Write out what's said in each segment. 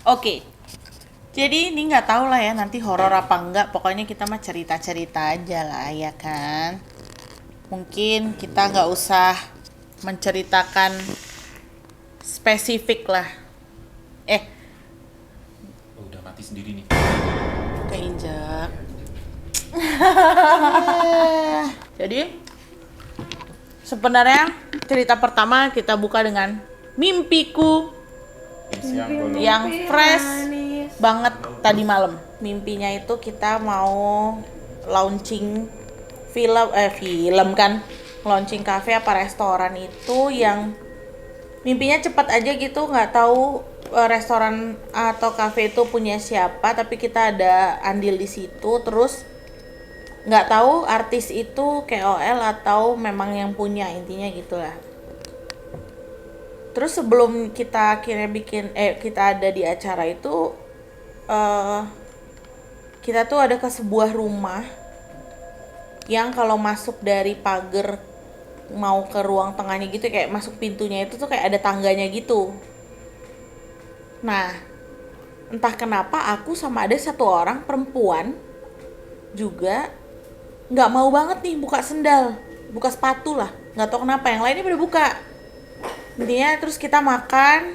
Oke, jadi ini nggak tahu lah ya nanti horor apa enggak. Pokoknya kita mah cerita-cerita aja lah ya kan. Mungkin kita nggak usah menceritakan spesifik lah. Eh, Oh, udah mati sendiri nih. keinjak. Jadi sebenarnya cerita pertama kita buka dengan mimpiku Siang bolong. yang fresh banget tadi malam. Mimpinya itu kita mau launching film kan, launching cafe apa restoran itu yang mimpinya cepat aja gitu, nggak tahu restoran atau cafe itu punya siapa, tapi kita ada andil di situ. Terus nggak tahu artis itu KOL atau memang yang punya, intinya gitulah. Terus sebelum kita akhirnya kita ada di acara itu, eh kita tuh ada ke sebuah rumah yang kalau masuk dari pagar mau ke ruang tengahnya gitu, kayak masuk pintunya itu tuh kayak ada tangganya gitu. Nah, entah kenapa aku sama ada satu orang perempuan juga nggak mau banget nih buka sendal, buka sepatu lah, nggak tahu kenapa. Yang lainnya udah buka. Intinya terus kita makan,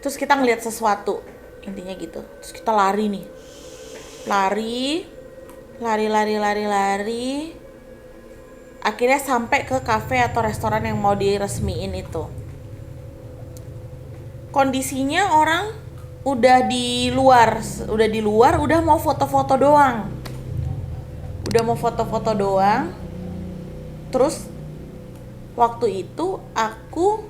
terus kita ngeliat sesuatu, intinya gitu. Terus kita lari nih, lari, lari, akhirnya sampai ke kafe atau restoran yang mau diresmiin itu. Kondisinya orang udah mau foto-foto doang. Terus waktu itu aku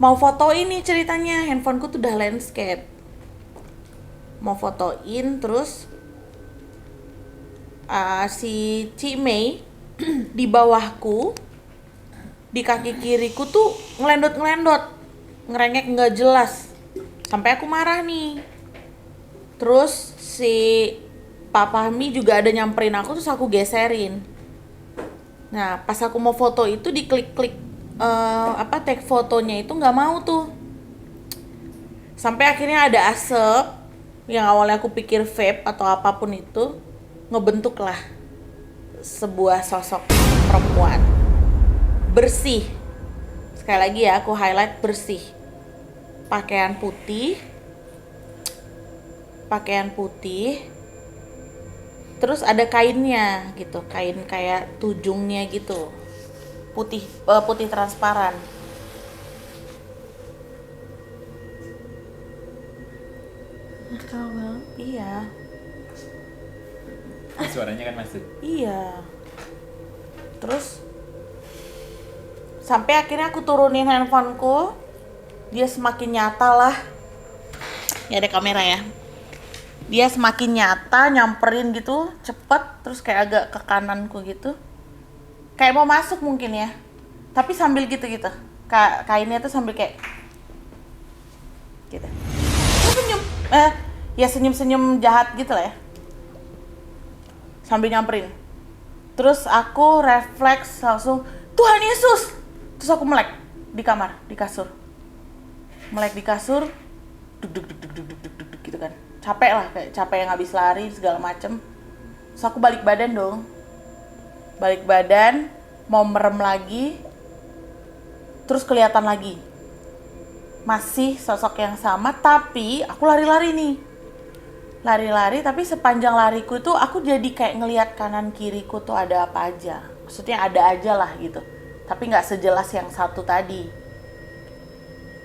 mau foto ini, ceritanya handphoneku tuh udah landscape. Mau fotoin, terus si Cimei di bawahku, di kaki kiriku tuh ngelendot, ngerengek nggak jelas, sampai aku marah nih. Terus si Pak Fahmi juga ada nyamperin aku, terus aku geserin. Nah pas aku mau foto itu diklik-klik tag fotonya itu nggak mau tuh, sampai akhirnya ada asap yang awalnya aku pikir vape atau apapun itu, ngebentuk lah sebuah sosok perempuan bersih. Sekali lagi ya, aku highlight bersih. Pakaian putih, terus ada kainnya gitu, kain kayak tujungnya gitu, putih transparan. Nakal banget. Iya, Suaranya kan masuk. iya. Terus sampai akhirnya aku turunin handphoneku, dia semakin nyata lah. Ya ada kamera ya. Dia semakin nyata, nyamperin gitu, cepet, terus kayak agak ke kananku gitu. Kayak mau masuk mungkin ya. Tapi sambil gitu-gitu. Kainnya tuh sambil kayak gitu. Terus senyum. Ya senyum-senyum jahat gitu lah ya. Sambil nyamperin. Terus aku refleks langsung, Tuhan Yesus. Terus aku melek di kamar, di kasur. Melek di kasur, duk gitu kan. Capek lah, kayak capek yang habis lari segala macem. Terus aku balik badan dong. Balik badan, mau merem lagi. Terus kelihatan lagi. Masih sosok yang sama, tapi aku lari-lari nih. Lari-lari, tapi sepanjang lariku itu aku jadi kayak ngelihat kanan kiriku tuh ada apa aja. Maksudnya ada aja lah gitu. Tapi nggak sejelas yang satu tadi.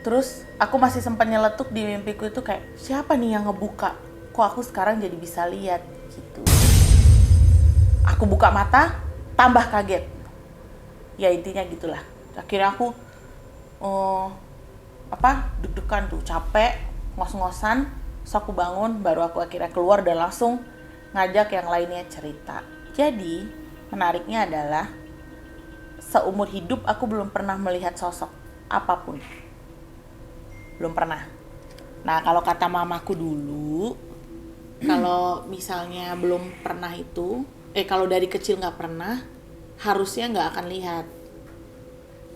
Terus aku masih sempat nyeletuk di mimpiku itu kayak, siapa nih yang ngebuka? Kok aku sekarang jadi bisa lihat gitu. Aku buka mata, tambah kaget. Ya intinya gitulah. Akhirnya aku deg-degan tuh, capek, ngos-ngosan. Terus aku bangun, baru aku akhirnya keluar dan langsung ngajak yang lainnya cerita. Jadi menariknya adalah seumur hidup aku belum pernah melihat sosok apapun. Belum pernah. Nah kalau kata mamaku dulu, kalau misalnya belum pernah itu, kalau dari kecil nggak pernah, harusnya nggak akan lihat.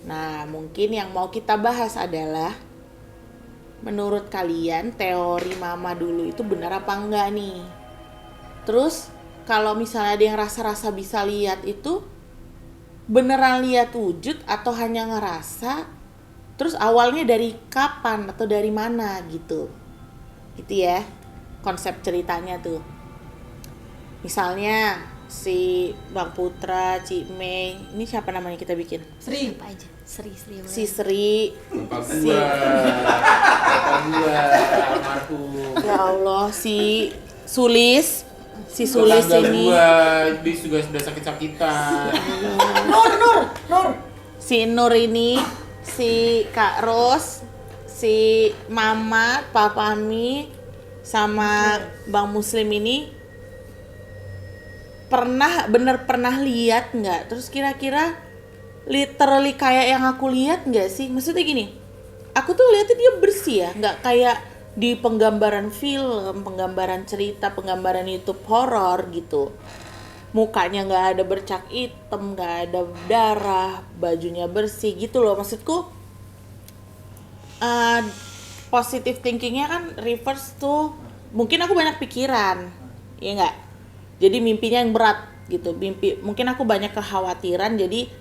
Nah mungkin yang mau kita bahas adalah menurut kalian teori mama dulu itu benar apa enggak nih? Terus kalau misalnya ada yang rasa-rasa bisa lihat itu beneran lihat wujud atau hanya ngerasa? Terus awalnya dari kapan atau dari mana gitu? Itu ya konsep ceritanya tuh. Misalnya si Bang Putra, Cik Mei, ini siapa namanya kita bikin? Sri. Apa aja? Sri. Si Sri, Bapak si gua almarhum. ya Allah, si Sulis ini, Gua bis juga sudah sakit-sakitan. Nur. si Nur ini, si Kak Ros, si Mama, Papa Mi, sama Bang Muslim ini pernah lihat nggak? Terus kira-kira literally kayak yang aku lihat nggak sih? Maksudnya gini, aku tuh lihatnya dia bersih ya, nggak kayak di penggambaran film, penggambaran cerita, penggambaran YouTube horor gitu. Mukanya nggak ada bercak hitam, nggak ada darah, bajunya bersih gitu loh. Maksudku positive thinkingnya kan reverse tuh, mungkin aku banyak pikiran, ya nggak? Jadi mimpinya yang berat gitu. Mungkin aku banyak kekhawatiran, jadi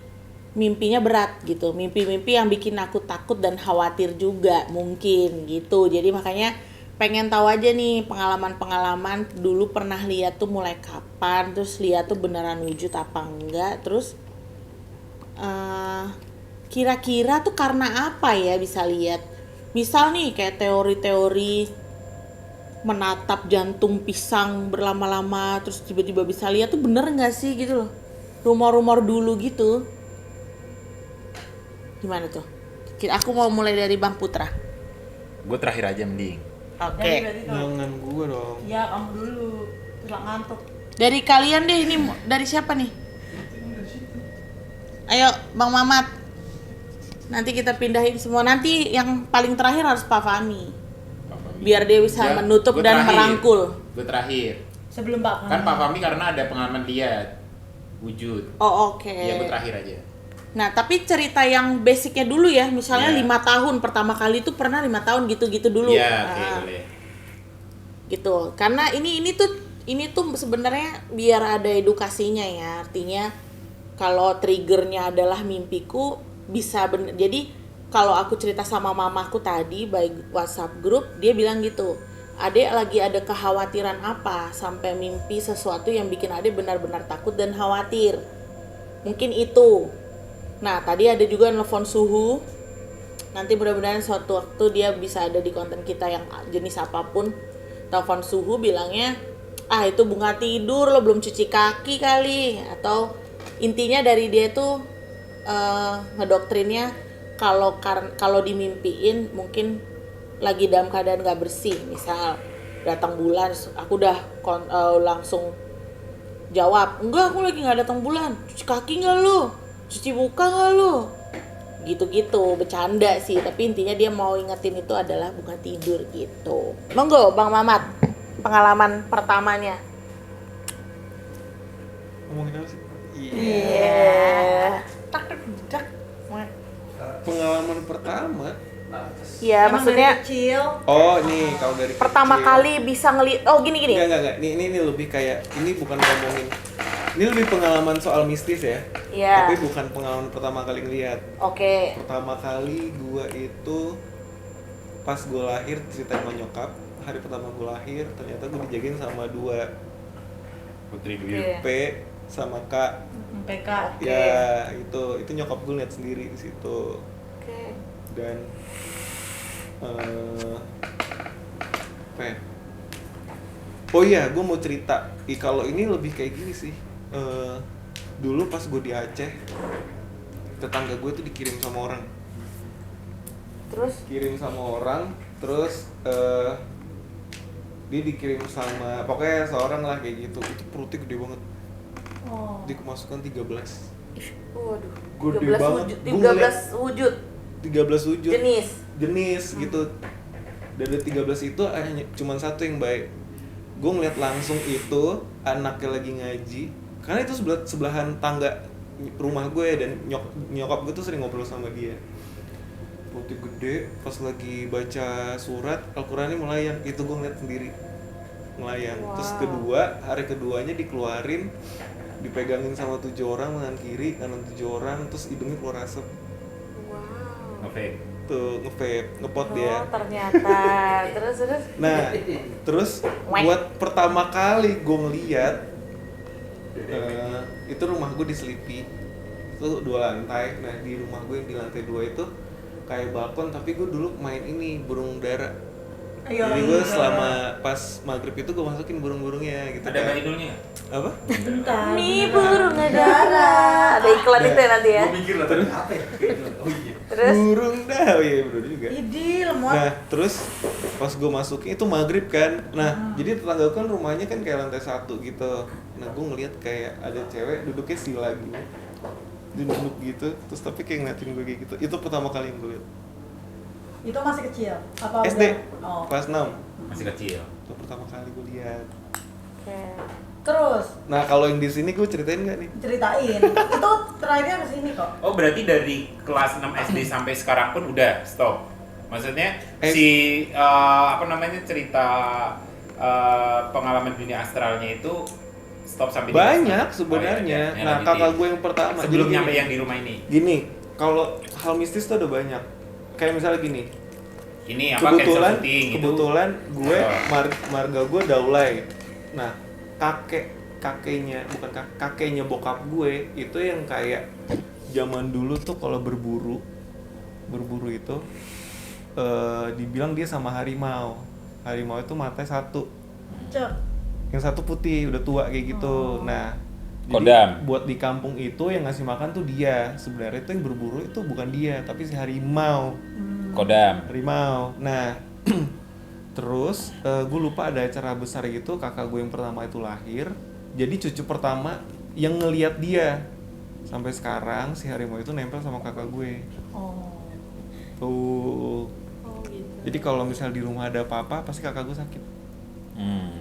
mimpinya berat gitu. Mimpi-mimpi yang bikin aku takut dan khawatir juga mungkin gitu. Jadi makanya pengen tahu aja nih pengalaman-pengalaman dulu pernah lihat tuh mulai kapan, terus lihat tuh beneran wujud apa enggak, terus kira-kira tuh karena apa ya bisa lihat. Misal nih kayak teori-teori menatap jantung pisang berlama-lama terus tiba-tiba bisa lihat tuh bener nggak sih gitu loh. Rumor-rumor dulu gitu. Gimana tuh? Aku mau mulai dari Bang Putra. Gue terakhir aja mending. Oke. Jangan gua dong. Ya, kamu dulu. Terus ngantuk. Dari kalian deh, ini dari siapa nih? Ayo Bang Mamat. Nanti kita pindahin semua. Nanti yang paling terakhir harus Pak Fahmi. Biar dia bisa Ya, menutup gua dan terakhir. merangkul. Gue terakhir. Sebelum Pak Kan Pak Fahmi karena ada pengalaman lihat wujud. Oh oke. Ya gue terakhir aja. Nah tapi cerita yang basicnya dulu ya. Misalnya Iya. 5 tahun. Pertama kali itu pernah 5 tahun gitu-gitu dulu. Iya, oke, Ah. boleh. Gitu karena ini tuh sebenarnya biar ada edukasinya ya, artinya kalau triggernya adalah mimpiku bisa jadi kalau aku cerita sama mamaku tadi by WhatsApp grup, dia bilang gitu, adek lagi ada kekhawatiran apa sampai mimpi sesuatu yang bikin adek benar-benar takut dan khawatir, mungkin itu. Nah tadi ada juga nelfon suhu, nanti mudah-mudahan suatu waktu dia bisa ada di konten kita yang jenis apapun. Telepon suhu bilangnya, itu bunga tidur lo belum cuci kaki kali, atau intinya dari dia tuh ngedoktrinnya kalau dimimpiin mungkin lagi dalam keadaan nggak bersih, misal datang bulan, aku udah langsung jawab, enggak aku lagi nggak datang bulan, cuci kaki nggak lo, cuci muka nggak lo, gitu-gitu, bercanda sih, tapi intinya dia mau ingetin itu adalah bunga tidur gitu. Monggo Bang Mamat, pengalaman pertamanya. Ngomongin apa sih? Iya. Pengalaman pertama. Iya, maksudnya kecil. Oh, nih kalau dari pertama kecil. kali bisa ngeliat, oh gini. Enggak. Ini lebih kayak, ini bukan ngomongin. Ini lebih pengalaman soal mistis ya. Iya. Tapi bukan pengalaman pertama kali ngeliat. Oke. Pertama kali gua itu pas gua lahir, cerita sama nyokap. Hari pertama gua lahir, ternyata gua dijagain sama 2 Putri Oke. Duyung. P sama K. PK. Oke. Ya, itu nyokap gue lihat sendiri di situ. Oke. Dan apa ya? Oh iya, gue mau cerita. Kalau ini lebih kayak gini sih. Dulu pas gue di Aceh, tetangga gue tuh dikirim sama orang. Terus dia dikirim sama pokoknya seorang lah kayak gitu. Itu perutnya gede banget. Oh. Dikemasukan 13. Waduh. Gede 13 banget. wujud. Gua ngeliat 13 wujud. 13 wujud. Jenis gitu. Dari 13 itu hanya cuma satu yang baik. Gue ngeliat langsung itu anaknya lagi ngaji. Karena itu sebelahan tangga rumah gue dan nyokap gue tuh sering ngobrol sama dia. putih gede, pas lagi baca surat Al-Qurannya melayang, itu gue ngeliat sendiri melayang. Terus hari keduanya dikeluarin, dipegangin sama 7 orang tangan kiri, kanan 7 orang, terus hidungnya keluar asap. Oke. Tuh ngepot dia. Ternyata. Terus. Nah, terus buat pertama kali gue ngeliat itu rumah gue di Selipi, itu 2 lantai. Nah di rumah gue yang di lantai 2 itu kayak balkon, tapi gue dulu main ini burung dara. Jadi gue selama pas maghrib itu gue masukin burung-burungnya gitu. Ada Mbak Idulnya nggak? Apa? Bentar. Nih burung dara. Ada iklan itu ya nanti ya. Gue mikir lah tadi apa ya? Oh iya. Terus Burung dara, iya bener juga. Idil, lemot. Nah terus pas gue masukin itu maghrib kan. Nah jadi tetangga kan rumahnya kan kayak lantai 1 gitu. Nah gue ngeliat kayak ada cewek duduknya sila gitu, duduk gitu, terus tapi kayak ngeliatin gue kayak gitu. Itu pertama kali yang gue liat. Itu masih kecil? Apa SD, udah? Oh. kelas 6. Masih kecil. Itu pertama kali gue lihat. Terus Nah kalau yang di sini gue ceritain nggak nih? ceritain. Itu terakhirnya kesini kok. Oh berarti dari kelas 6 SD sampai sekarang pun udah stop? Maksudnya cerita pengalaman dunia astralnya itu stop sampai di Banyak kelas 6? sebenarnya. Oh, iya. Nah kakak gue yang pertama. Sebelum jadi nyampe gini, yang di rumah ini. Gini, kalau hal mistis tuh ada banyak. Kayak misalnya gini. Ini apa cancel shooting gitu? Kebetulan gue Oh. marga gue Daulay. Nah kakeknya bokap gue itu yang kayak zaman dulu tuh kalau berburu itu dibilang dia sama harimau itu matanya 1, Cek. yang 1 putih udah tua kayak gitu. Nah Kodam. jadi buat di kampung itu yang ngasih makan tuh dia, sebenarnya itu yang berburu itu bukan dia tapi si harimau. Kodam. Nah terus gue lupa ada acara besar gitu, kakak gue yang pertama itu lahir, jadi cucu pertama yang ngelihat dia. Sampai sekarang si harimau itu nempel sama kakak gue. Oh. Tuh. Oh gitu. Jadi kalau misal di rumah ada apa-apa pasti kakak gue sakit.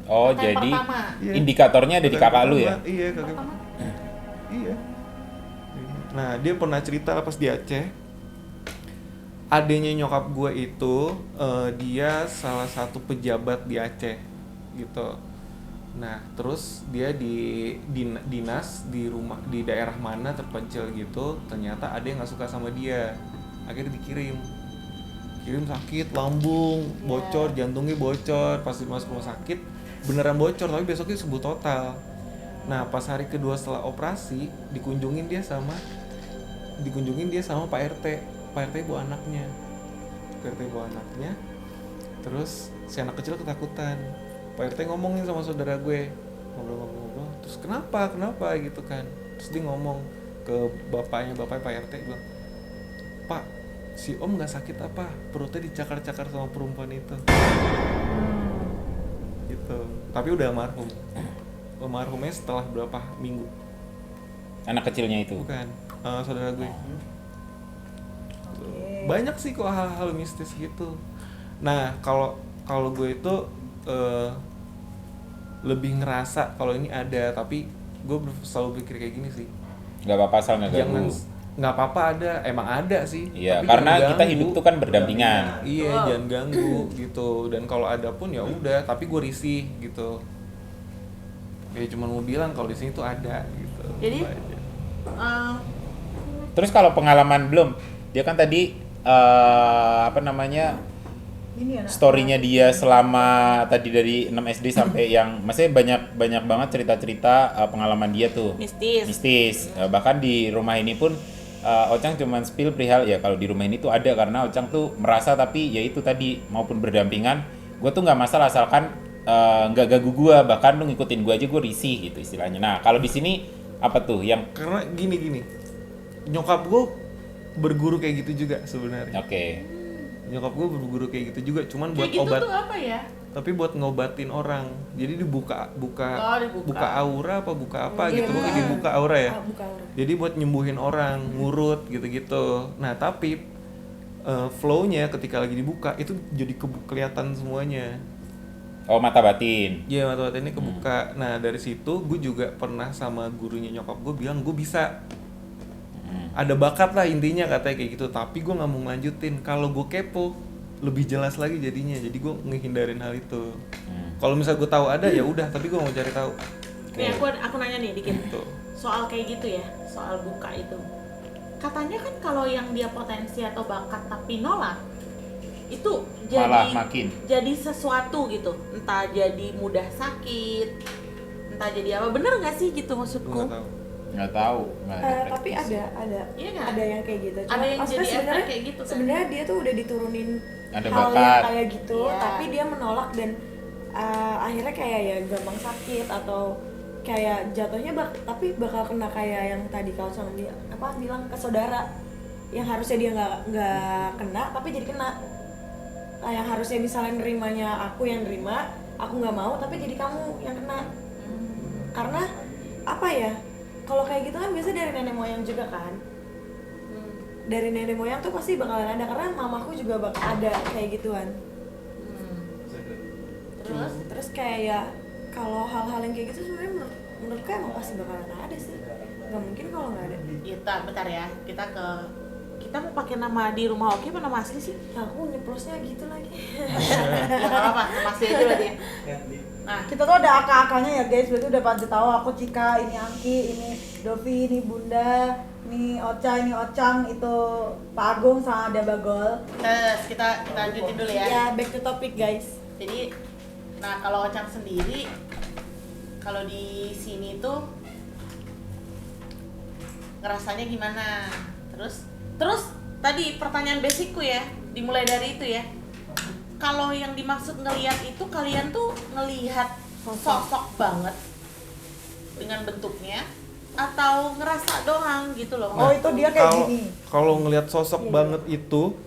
Oh Yang jadi pertama. Iya. indikatornya ada di kakak lu ya? Iya kakak. Iya. Nah dia pernah cerita pas di Aceh, adenya nyokap gue itu dia salah satu pejabat di Aceh gitu. Nah terus dia dinas di rumah di daerah mana terpencil gitu, ternyata ada yang nggak suka sama dia, akhirnya kirim sakit lambung, bocor, jantungnya bocor, pas masuk rumah sakit beneran bocor tapi besoknya sembuh total. Nah pas hari kedua setelah operasi dikunjungin dia sama Pak RT bawa anaknya. Terus si anak kecil ketakutan. Pak RT ngomongin sama saudara gue, ngobrol. Terus kenapa gitu kan. Terus dia ngomong ke bapaknya Pak RT, bilang, "Pak, si Om nggak sakit apa? Perutnya dicakar-cakar sama perempuan itu." Gitu. Tapi udah almarhumnya setelah berapa minggu. Anak kecilnya itu. Bukan, saudara gue. Banyak sih kok hal-hal mistis gitu. Nah kalau gue itu lebih ngerasa kalau ini ada, tapi gue selalu pikir kayak gini sih. Gak apa-apa asal nggak Jangan, ganggu. nggak apa-apa ada, emang ada sih. Iya, tapi karena jangan kita ganggu. hidup tuh kan berdampingan. Iya, jangan ganggu gitu. Dan kalau ada pun ya udah, tapi gue risih gitu. Ya cuma mau bilang kalau di sini tuh ada gitu. Jadi, Itu aja. Terus kalau pengalaman belum, dia kan tadi Ini ya. story-nya dia selama tadi dari 6 SD sampai yang maksudnya banyak banget cerita-cerita pengalaman dia tuh. Mistis. Bahkan di rumah ini pun Ocang cuman spill perihal ya kalau di rumah ini tuh ada, karena Ocang tuh merasa, tapi ya itu tadi maupun berdampingan, gue tuh nggak masalah asalkan nggak ganggu gue, bahkan lu ngikutin gue aja gue risih gitu istilahnya. Nah kalau di sini apa tuh yang Karena gini, nyokap gue berguru kayak gitu juga sebenarnya. oke. Nyokap gue berguru kayak gitu juga, cuman buat kayak gitu obat, tuh apa ya? tapi buat ngobatin orang. Jadi dibuka dibuka. aura apa buka apa Iya, gitu, pokoknya dibuka aura ya. Buka udah. Jadi buat nyembuhin orang, ngurut gitu-gitu. Nah tapi flow-nya ketika lagi dibuka itu jadi kelihatan semuanya. Oh mata batin. Iya, mata batinnya kebuka. Nah dari situ gue juga pernah sama gurunya nyokap gue bilang gue bisa. Ada bakat lah intinya katanya kayak gitu, tapi gue nggak mau lanjutin. Kalau gue kepo lebih jelas lagi jadinya, jadi gue ngehindarin hal itu. Kalau misal gue tahu ada ya udah, tapi gue mau cari tahu. Nih aku nanya nih dikit. Gitu. Soal kayak gitu ya, soal buka itu. Katanya kan kalau yang dia potensi atau bakat tapi nolak, itu Malah jadi makin. jadi sesuatu gitu. Entah jadi mudah sakit, entah jadi apa. Bener nggak sih gitu Gue maksudku? nggak tahu. Nggak tahu. Nggak ada Tapi praktis. ada Iya kan? ada yang kayak gitu. Ada yang maksudnya jadi efek sebenarnya kayak gitu kan? sebenarnya dia tuh udah diturunin Ada hal bakat. yang kayak gitu, Iya. tapi dia menolak dan akhirnya kayak ya gampang sakit atau kayak jatuhnya tapi bakal kena kayak yang tadi kau sama dia bilang ke saudara yang harusnya dia nggak kena tapi jadi kena. Yang harusnya misalnya nerimanya aku yang nerima, aku nggak mau tapi jadi kamu yang kena. Karena apa ya, kalau kayak gitu kan biasa dari nenek moyang juga kan. Dari nenek moyang tuh pasti bakalan ada, karena mamaku juga bakal ada kayak gituan. Terus kayak ya kalau hal-hal yang kayak gitu sebenarnya menurutku emang pasti bakalan ada sih. Nggak mungkin kalau nggak ada. Kita bentar ya, kita mau pakai nama di rumah Oki apa nama asli sih? Ya aku nyeplosnya gitu lagi. Ya nggak apa, nama asli aja berarti ya. Nah, Kita tuh ada akak-akaknya ya guys, berarti udah pada tahu aku Cika, ini Angki, ini Dovi, ini Bunda, ini Ocha, ini Ocang, itu Pak Agung sama ada Bagol. kita lanjutin dulu ya. Ya back to topic guys. Jadi, nah kalau Ocang sendiri, kalau di sini tuh ngerasanya gimana? Terus tadi pertanyaan basicku ya, dimulai dari itu ya. Kalau yang dimaksud ngelihat itu, kalian tuh ngelihat sosok banget dengan bentuknya atau ngerasa doang gitu loh? Oh, itu dia kayak gini. Kalau ngelihat sosok banget itu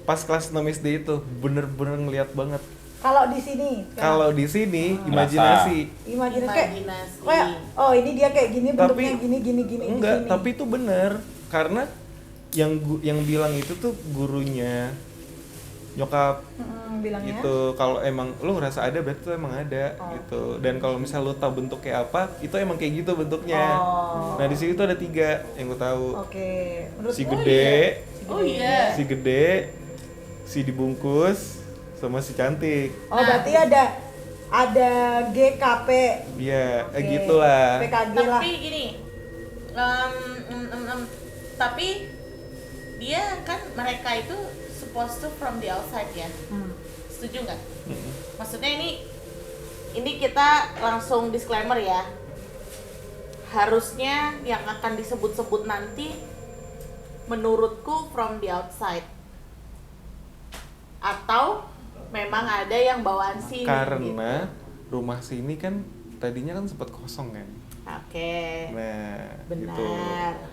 pas kelas 6 SD itu bener-bener ngelihat banget. Kalau di sini, Kalau di sini imajinasi. imajinasi kayak oh ini dia kayak gini, bentuknya Tapi- gini Enggak, gini. tapi itu bener karena yang bilang itu tuh gurunya nyokap bilangnya. gitu. Kalau emang lu ngerasa ada berarti tuh emang ada gitu. Dan kalau misal lu tahu bentuk kayak apa, itu emang kayak gitu bentuknya. Oh. Nah, di sini tuh ada 3 yang gue tahu. Oke. Menurut Si gue gede, Oh iya. si gede, si dibungkus, sama si cantik. Oh, berarti ada GKP. Iya, Oke. gitulah. PKG lah. Tapi gini, tapi dia kan mereka itu supposed to from the outside ya. Setuju nggak? Maksudnya ini kita langsung disclaimer ya. Harusnya yang akan disebut-sebut nanti menurutku from the outside. Atau memang ada yang bawaan sini Karena rumah sini kan tadinya kan sempat kosong kan. Oke. Nah, Benar. gitu.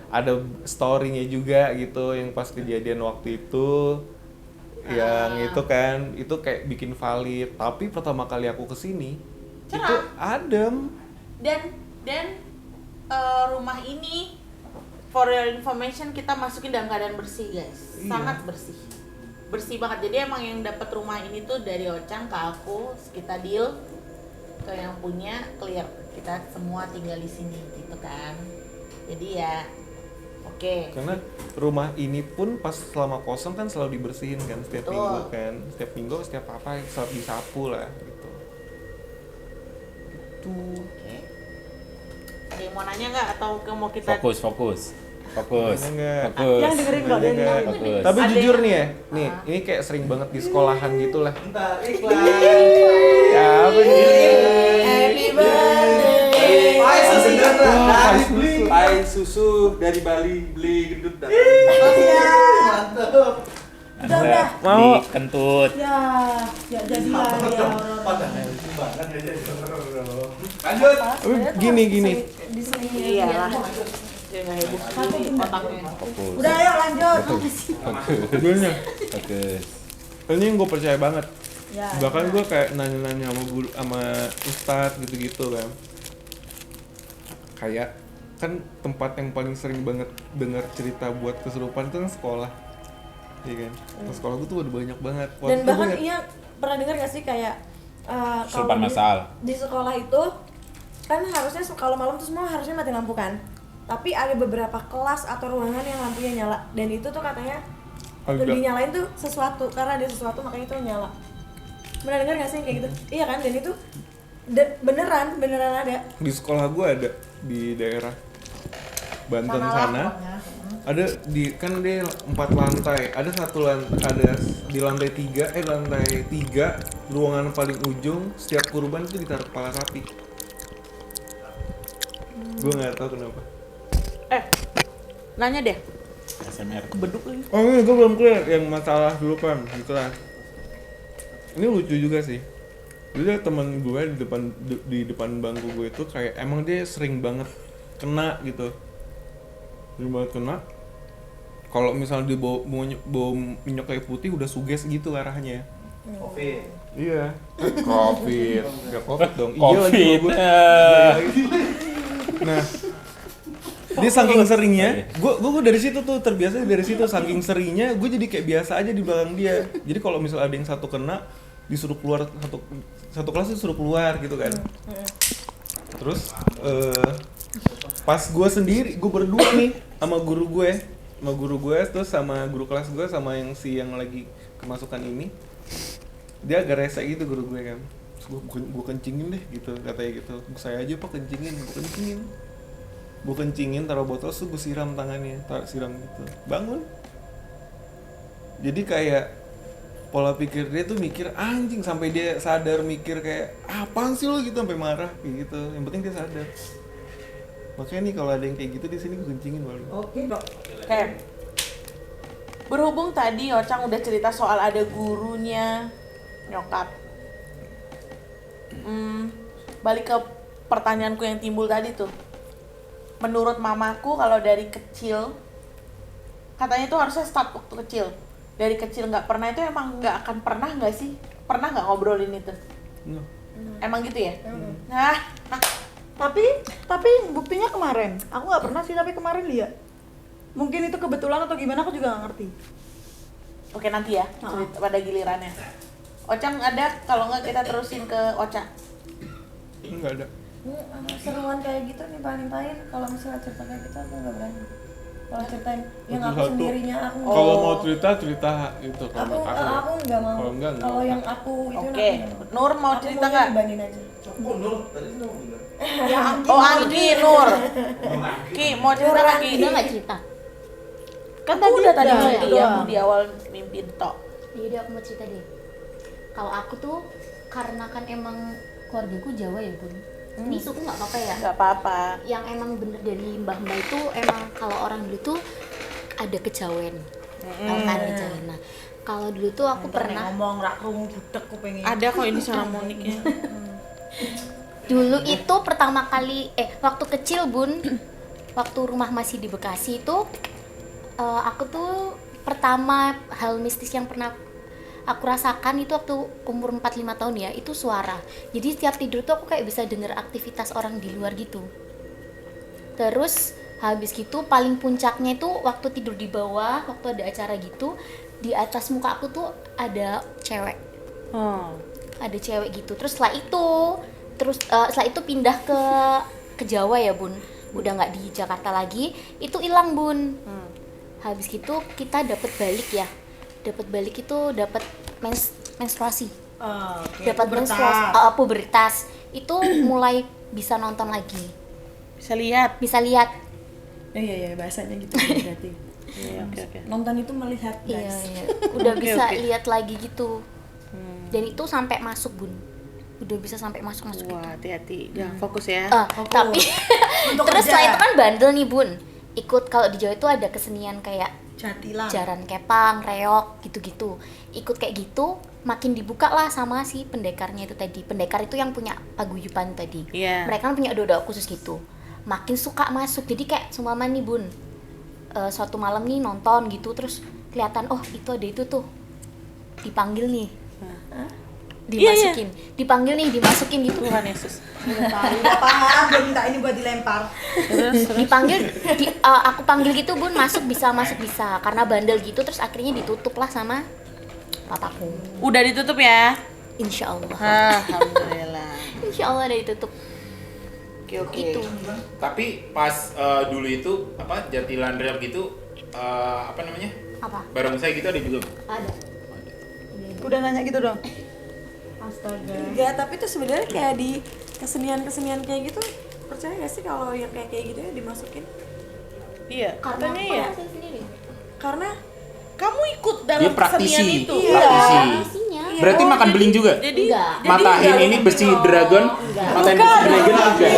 Ada story-nya juga gitu yang pas kejadian waktu itu. Yang itu kan, itu kayak bikin valid. Tapi pertama kali aku kesini itu Cerah. adem. Dan rumah ini for your information kita masukin dalam keadaan bersih guys. Iya. Sangat bersih banget. Jadi emang yang dapat rumah ini tuh dari Ocang ke aku, kita deal ke yang punya clear, kita semua tinggal di sini gitu kan. Jadi ya oke. Karena rumah ini pun pas selama kosong kan selalu dibersihin kan setiap Betul. minggu kan. Setiap minggu setiap apa selalu disapu lah gitu. Gitu. Oke. Ada yang mau nanya nggak atau mau kita Fokus. Nanya nggak? Yang dengerin nggak, Nanya yang nggak? Fokus. Tapi Ada jujur yang- nih ya, nih ini kayak sering banget di sekolahan gitu lah. Bentar, iklan. Ya apa nih? Happy birthday. Pai susu Wah, pai susu. Pai susu dari Bali, beli gendut dah. Iya. Mantap. Udah. Mau. Di kentut. Ya jadilah ya orang. Padahal banget aja. Lanjut. Gini. Diselingin. iya lah. Dia nggak heboh di otaknya. Fokus. Udah ayo lanjut. Sebenarnya, Fokus. ini yang gue percaya banget. Ya. Bahkan gue kayak nanya-nanya sama guru, sama ustadz gitu-gitu kan. Kayak kan tempat yang paling sering banget dengar cerita buat kesurupan itu kan sekolah. Iya kan? Nah, sekolah gue tuh udah banyak banget. Waktu Dan itu bahkan gua iya pernah dengar gak sih kayak Kesurupan kalau massal. di sekolah itu kan harusnya kalau malam tuh semua harusnya mati lampu kan. tapi ada beberapa kelas atau ruangan yang lampunya nyala, dan itu tuh katanya Ada. dinyalain tuh sesuatu, karena ada sesuatu makanya itu nyala. Pernah dengar nggak sih yang kayak gitu? Iya kan, dan itu beneran ada. Di sekolah gue ada di daerah Banten sana. Ada di kan dia 4 lantai. Ada satu lantai, ada di lantai 3 ruangan paling ujung setiap kurban itu ditaruh kepala sapi. Gue nggak tahu kenapa. Nanya deh. SMR. Beduk lagi. Oh ini gue belum clear yang masalah dulu kan di kelas. Ini lucu juga sih. Jadi teman gue di depan bangku gue itu kayak emang dia sering banget kena gitu. Sering banget kena. Kalau misalnya dia bawa minyak kayu putih udah suges gitu arahnya. Covid. Iya. Covid. Gak Covid dong. Iya Covid. lagi gue. Nah, dia saking seringnya, gue dari situ tuh terbiasa dari situ saking seringnya, gue jadi kayak biasa aja di belakang dia. Jadi kalau misalnya ada yang satu kena, disuruh keluar satu kelas disuruh keluar gitu kan. Terus pas gue sendiri, gue berdua nih sama guru gue, terus sama guru kelas gue sama yang yang lagi kemasukan ini, dia agak rese gitu guru gue kan. Gue kencingin deh gitu katanya gitu. Saya aja pak gue kencingin taruh botol terus gue siram tangannya, siram gitu, bangun. Jadi kayak pola pikir dia tuh mikir anjing sampai dia sadar mikir kayak apaan sih lo gitu sampai marah kayak gitu. Yang penting dia sadar. Makanya nih kalau ada yang kayak gitu di sini gue kencingin baru. Oke dok. Oke. Berhubung tadi Ocang udah cerita soal ada gurunya nyokap. Balik ke pertanyaanku yang timbul tadi tuh. Menurut mamaku kalau dari kecil, katanya itu harusnya start waktu kecil. Dari kecil nggak pernah itu emang nggak akan pernah nggak sih? Pernah nggak ngobrolin itu? Emang gitu ya? Nah, Tapi buktinya kemarin, aku nggak pernah sih, tapi kemarin lihat. Mungkin itu kebetulan atau gimana, aku juga nggak ngerti. oke nanti ya cerita pada gilirannya. Ocang ada, kalau nggak kita terusin ke Ocha. Enggak ada. Seruan kayak gitu nimpahin kalau misalnya cerita kayak gitu aku nggak berani. Kalau ceritain yang aku Satu-satu. sendirinya aku Kalau mau cerita itu aku kalau aku nggak mau. Kalau enggak. Kalau yang aku itu Oke, Nur mau aku cerita maunya nggak? dibanin aja. Oh, Nur, tadi Nur bilang. Oh Anggi, Nur. Ki, mau cerita nggak Ki? Udah nggak cerita. Kan tadi udah tadi udah, gitu iya. ya, di awal mimpin tok. Jadi aku mau cerita deh. Kalau aku tuh karena kan emang keluargaku Jawa ya bun. Ini suku nggak apa-apa ya. Nggak apa-apa. Yang emang bener dari mbah-mbah itu emang kalau orang dulu tuh ada kejawen. Tahu kan kejawen. Nah kalau dulu tuh aku pernah ngomong rakrung budek aku pengen. Ada kok ini sermoniknya. dulu itu pertama kali waktu kecil bun, waktu rumah masih di Bekasi itu aku tuh pertama hal mistis yang pernah aku rasakan itu waktu umur 4-5 tahun ya, itu suara. Jadi setiap tidur tuh aku kayak bisa denger aktivitas orang di luar gitu. Terus habis gitu paling puncaknya itu waktu tidur di bawah, waktu ada acara gitu, di atas muka aku tuh ada cewek. Ada cewek gitu. Terus setelah itu pindah ke Jawa ya bun, udah nggak di Jakarta lagi, itu hilang bun. Habis gitu kita dapat balik itu dapat menstruasi, dapat menstruasi, pubertas itu mulai bisa nonton lagi, bisa lihat. Iya bahasanya gitu berarti. Oke. Nonton itu melihat guys. Iya. Udah Oke, bisa oke. lihat lagi gitu. Dan itu sampai masuk bun, udah bisa sampai masuk Wah, gitu. hati-hati. Jangan fokus ya. Tapi terus setelah itu kan bandel nih bun, ikut kalau di Jawa itu ada kesenian kayak Jatilan. jaran kepang, reok gitu-gitu. Ikut kayak gitu, makin dibuka lah sama si pendekarnya itu tadi. Pendekar itu yang punya paguyuban tadi. Iya. Mereka kan punya doa-doa khusus gitu. Makin suka masuk. Jadi kayak seumpama nih bun, suatu malam nih nonton gitu, terus kelihatan oh itu ada itu tuh, dipanggil nih, dimasukin, dipanggil nih, dimasukin gitu. Tuhan Yesus. Udah paham, dia minta ini buat dilempar. Dipanggil, aku panggil gitu bun, masuk bisa karena bandel gitu, terus akhirnya ditutup lah sama papaku. Udah ditutup ya? Insya Allah. Alhamdulillah. Insya Allah udah ditutup. Oke. Gitu. Tapi pas dulu itu apa Jatilan Real gitu apa namanya? Apa? Barongsai gitu ada juga. Ada. Udah nanya gitu dong. Astaga. Enggak, tapi tuh sebenarnya kayak di kesenian kayak gitu, percaya gak sih kalau yang kayak gitu ya dimasukin? Iya, Karena katanya ya. saya sendiri. Karena Kamu ikut dalam Dia praktisi. kesenian itu. Praktisi. Isinya. Berarti Oh, makan jadi- beling juga? Jadi Enggak. Matahin ini besi dragon, matahin besi dragon enggak.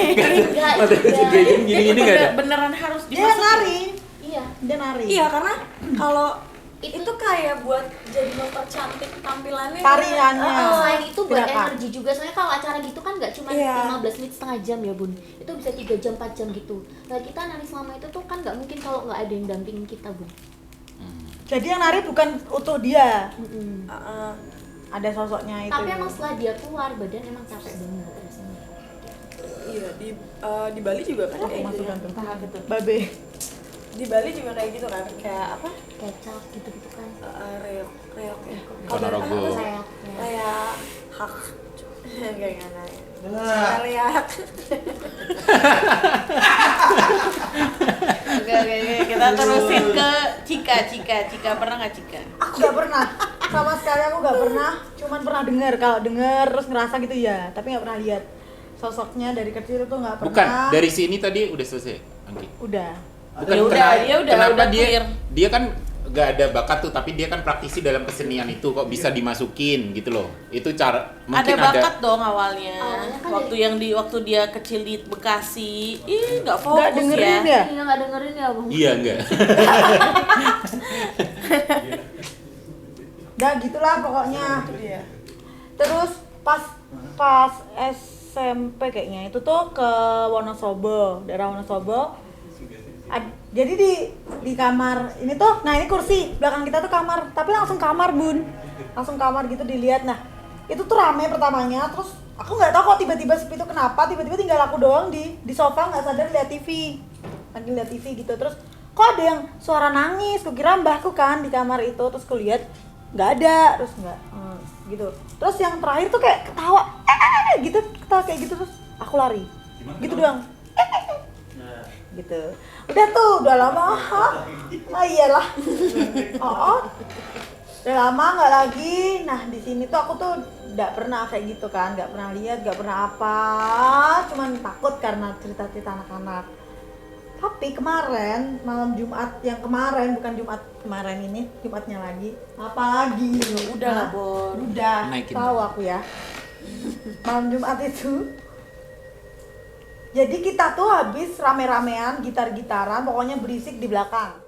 Enggak, Matahin besi juga. dragon gini-gini enggak ada. beneran harus Dia dimasukin. nari. Iya. Dia nari. iya, karena kalau itu kayak buat jadi mempercantik tampilannya. Tariannya. Selain itu buat Gerakan. energi juga, soalnya kalau acara gitu kan nggak cuma Iya. 15 menit setengah jam ya Bun, itu bisa 3 jam 4 jam gitu. Nah kita nari selama itu tuh kan nggak mungkin kalau nggak ada yang dampingin kita Bun. Jadi yang nari bukan utuh dia. Heeh. Ada sosoknya itu. Tapi emang setelah dia keluar badan emang capek banget rasanya. Iya, di Bali juga kan kayak gitu. masukkan Ya. tuh. Babe. Di Bali juga kayak gitu kan, kayak apa? Kecap gitu-gitu kan. Reok ya. Ponorogo. Kayak Kayak hak. Kayak gimana ya? Reak. Oke, kita terusin ke Cika pernah nggak Cika? Aku gak pernah. Sama sekali aku gak pernah. Cuman pernah dengar. Kalau dengar terus ngerasa gitu ya. Tapi gak pernah lihat. Sosoknya dari kecil tuh gak pernah. Bukan, dari sini tadi udah selesai, Anggi. Udah. Bukan, Ya udah, dia udah kenapa dia clear. dia kan gak ada bakat tuh, tapi dia kan praktisi dalam kesenian itu, kok bisa dimasukin gitu loh. Itu cara mungkin Ada bakat dong awalnya. Awalnya kan Waktu dia kecil di Bekasi, nggak Gak fokus dengerin ya. ya? Iya nggak dengerin ya Bung. Iya enggak. Udah gitulah pokoknya. Terus pas SMP kayaknya itu tuh ke Wonosobo, daerah Wonosobo. Jadi di kamar ini tuh, nah ini kursi belakang kita tuh kamar, tapi langsung kamar Bun, langsung kamar gitu dilihat. Nah itu tuh rame pertamanya, terus aku nggak tahu kok tiba-tiba sepi itu kenapa, tiba-tiba tinggal aku doang di sofa nggak sadar lihat TV, lagi lihat TV gitu. Terus kok ada yang suara nangis, kukira mbahku kan di kamar itu, terus kulihat nggak ada, terus nggak gitu. Terus yang terakhir tuh kayak ketawa gitu, ketawa kayak gitu, terus aku lari gitu doang gitu. Udah tuh, udah lama, iyalah. Udah lama nggak lagi. Nah di sini tuh aku tuh nggak pernah kayak gitu kan, nggak pernah lihat, nggak pernah apa, cuman takut karena cerita-cerita anak-anak. Tapi kemarin malam Jumat yang kemarin, bukan Jumat kemarin ini, Jumatnya lagi, apalagi Udah lah, Bon. udah Naikin. tahu aku ya. Malam Jumat itu jadi kita tuh habis rame-ramean gitar-gitaran, pokoknya berisik di belakang.